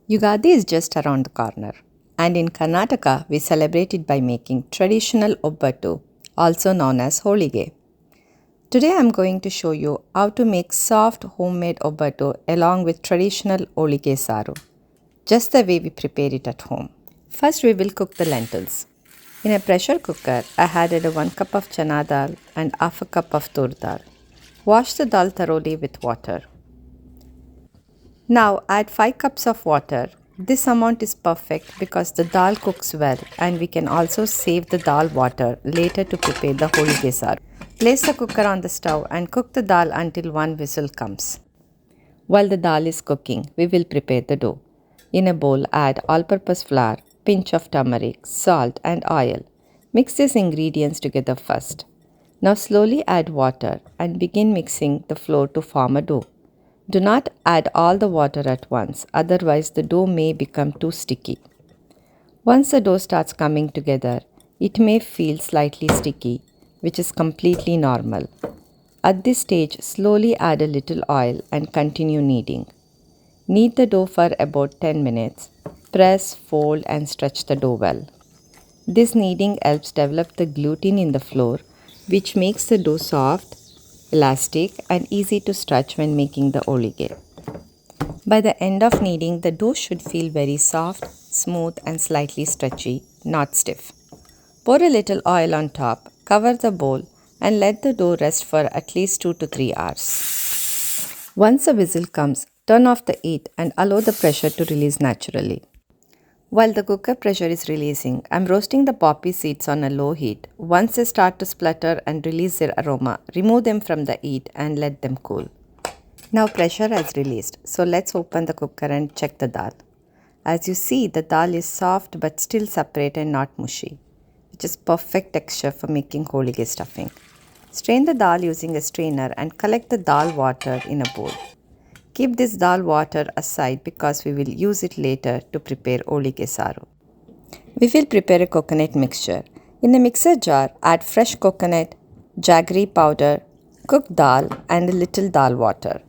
Ugadi is just around the corner, and in Karnataka, we celebrate it by making traditional Obbattu, also known as Holige. Today, I am going to show you how to make soft homemade Obbattu along with traditional Holige Saaru, just the way we prepare it at home. First, we will cook the lentils. In a pressure cooker, I added 1 cup of chana dal and half a cup of toor dal. Wash the dal thoroughly with water. Now add 5 cups of water. This amount is perfect because the dal cooks well and we can also save the dal water later to prepare the Holige Saaru. Place the cooker on the stove and cook the dal until one whistle comes. While the dal is cooking, we will prepare the dough. In a bowl, add all-purpose flour, pinch of turmeric, salt and oil. Mix these ingredients together first. Now slowly add water and begin mixing the flour to form a dough. Do not add all the water at once, otherwise the dough may become too sticky. Once the dough starts coming together, it may feel slightly sticky, which is completely normal. At this stage, slowly add a little oil and continue kneading. Knead the dough for about 10 minutes. Press, fold and stretch the dough well. This kneading helps develop the gluten in the flour, which makes the dough soft, elastic and easy to stretch when making the holige. By the end of kneading, the dough should feel very soft, smooth and slightly stretchy, not stiff. Pour a little oil on top, cover the bowl and let the dough rest for at least 2 to 3 hours. Once a whistle comes, turn off the heat and allow the pressure to release naturally. While the cooker pressure is releasing, I am roasting the poppy seeds on a low heat. Once they start to splutter and release their aroma, remove them from the heat and let them cool. Now pressure has released, so let's open the cooker and check the dal. As you see, the dal is soft but still separate and not mushy, which is perfect texture for making holige stuffing. Strain the dal using a strainer and collect the dal water in a bowl. Keep this dal water aside because we will use it later to prepare Holige Saaru. We will prepare a coconut mixture. In a mixer jar, add fresh coconut, jaggery powder, cooked dal and a little dal water.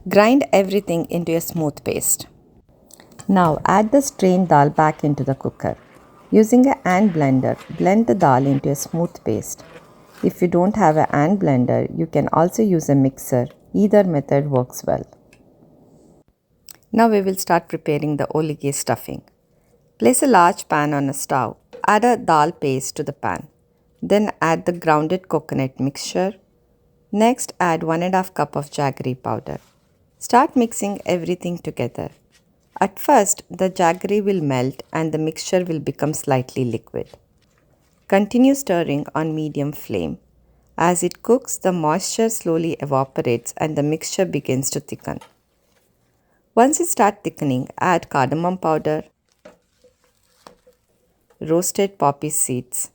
Grind everything into a smooth paste. Now add the strained dal back into the cooker. Using a hand blender, blend the dal into a smooth paste. If you don't have a hand blender, you can also use a mixer. Either method works well. Now we will start preparing the holige stuffing. Place a large pan on a stove. Add a dal paste to the pan. Then add the grounded coconut mixture. Next add 1.5 cup of jaggery powder. Start mixing everything together. At first the jaggery will melt and the mixture will become slightly liquid. Continue stirring on medium flame. As it cooks, the moisture slowly evaporates and the mixture begins to thicken. Once it starts thickening, add cardamom powder, roasted poppy seeds.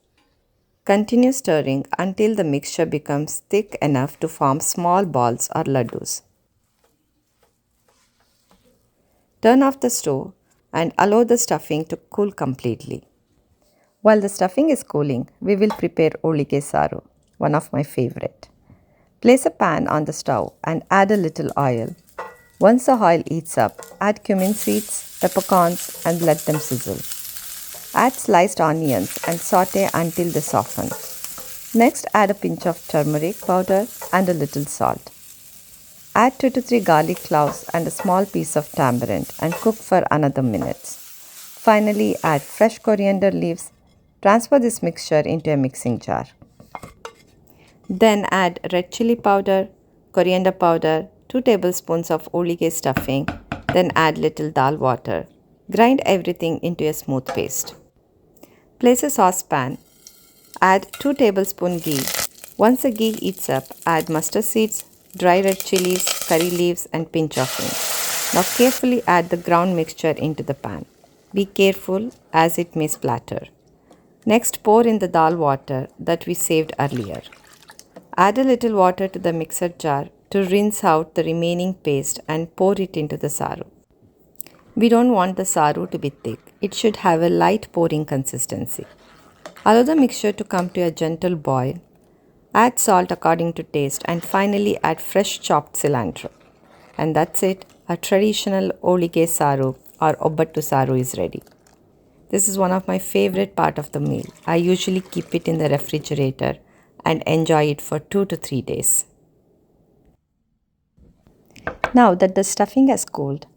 Continue stirring until the mixture becomes thick enough to form small balls or laddus. Turn off the stove and allow the stuffing to cool completely. While the stuffing is cooling, we will prepare Holige Saaru, one of my favorite. Place a pan on the stove and add a little oil. Once the oil heats up, add cumin seeds, peppercorns and let them sizzle. Add sliced onions and saute until they soften. Next add a pinch of turmeric powder and a little salt. Add 2 to 3 garlic cloves and a small piece of tamarind and cook for another minute. Finally add fresh coriander leaves. Transfer this mixture into a mixing jar. Then add red chili powder, coriander powder, 2 tablespoons of holige stuffing, then add little dal water. Grind everything into a smooth paste. Place a saucepan. Add 2 tablespoons ghee. Once the ghee heats up, add mustard seeds, dry red chilies, curry leaves and pinch of mint. Now carefully add the ground mixture into the pan. Be careful as it may splatter. Next pour in the dal water that we saved earlier. Add a little water to the mixer jar to rinse out the remaining paste and pour it into the saaru. We don't want the saaru to be thick. It should have a light pouring consistency. Allow the mixture to come to a gentle boil. Add salt according to taste and finally add fresh chopped cilantro. And that's it, a traditional Holige Saaru our Obbattu Saaru is ready. This is one of my favorite part of the meal. I usually keep it in the refrigerator and enjoy it for 2 to 3 days. Now that the stuffing has cooled,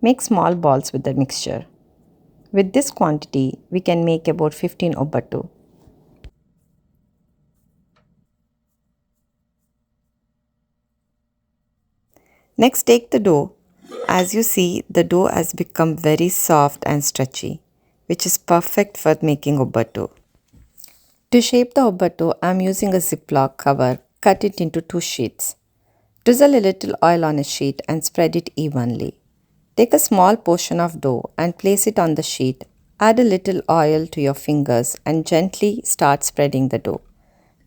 make small balls with the mixture. With this quantity, we can make about 15 Obbattu. Next, take the dough. As you see, the dough has become very soft and stretchy, which is perfect for making Obbattu. To shape the Obbattu, I am using a Ziploc cover. Cut it into 2 sheets. Drizzle a little oil on a sheet and spread it evenly. Take a small portion of dough and place it on the sheet. Add a little oil to your fingers and gently start spreading the dough.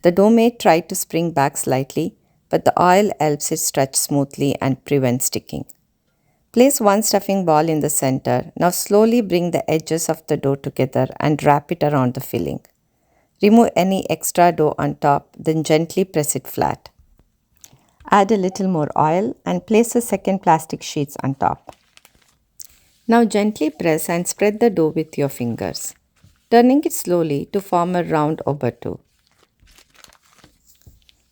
The dough may try to spring back slightly, but the oil helps it stretch smoothly and prevent sticking. Place one stuffing ball in the center. Now slowly bring the edges of the dough together and wrap it around the filling. Remove any extra dough on top, then gently press it flat. Add a little more oil and place the second plastic sheets on top. Now gently press and spread the dough with your fingers, turning it slowly to form a round Obbattu.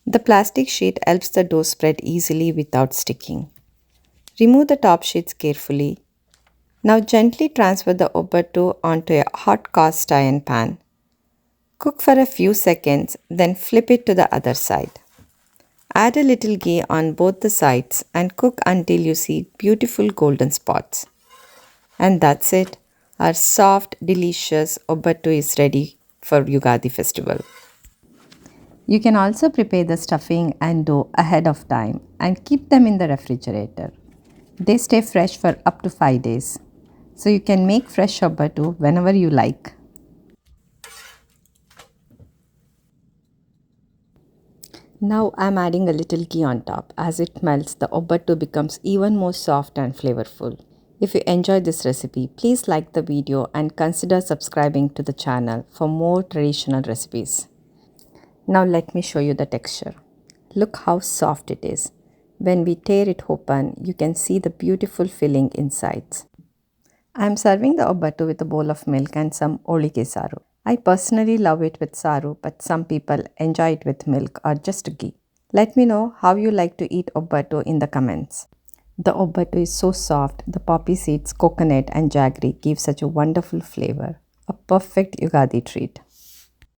The plastic sheet helps the dough spread easily without sticking. Remove the top sheets carefully. Now gently transfer the Obbattu onto a hot cast iron pan. Cook for a few seconds, then flip it to the other side. Add a little ghee on both the sides and cook until you see beautiful golden spots. And that's it. Our soft, delicious Obbattu is ready for Ugadi festival. You can also prepare the stuffing and dough ahead of time and keep them in the refrigerator. They stay fresh for up to 5 days. So you can make fresh Obbattu whenever you like. Now I am adding a little ghee on top. As it melts, the Obbattu becomes even more soft and flavorful. If you enjoyed this recipe, please like the video and consider subscribing to the channel for more traditional recipes. Now let me show you the texture. Look how soft it is. When we tear it open, you can see the beautiful filling inside. I am serving the Obbattu with a bowl of milk and some Holige Saaru. I personally love it with Saaru, but some people enjoy it with milk or just ghee. Let me know how you like to eat Obbattu in the comments. The Obbattu is so soft, the poppy seeds, coconut and jaggery give such a wonderful flavor. A perfect Ugadi treat.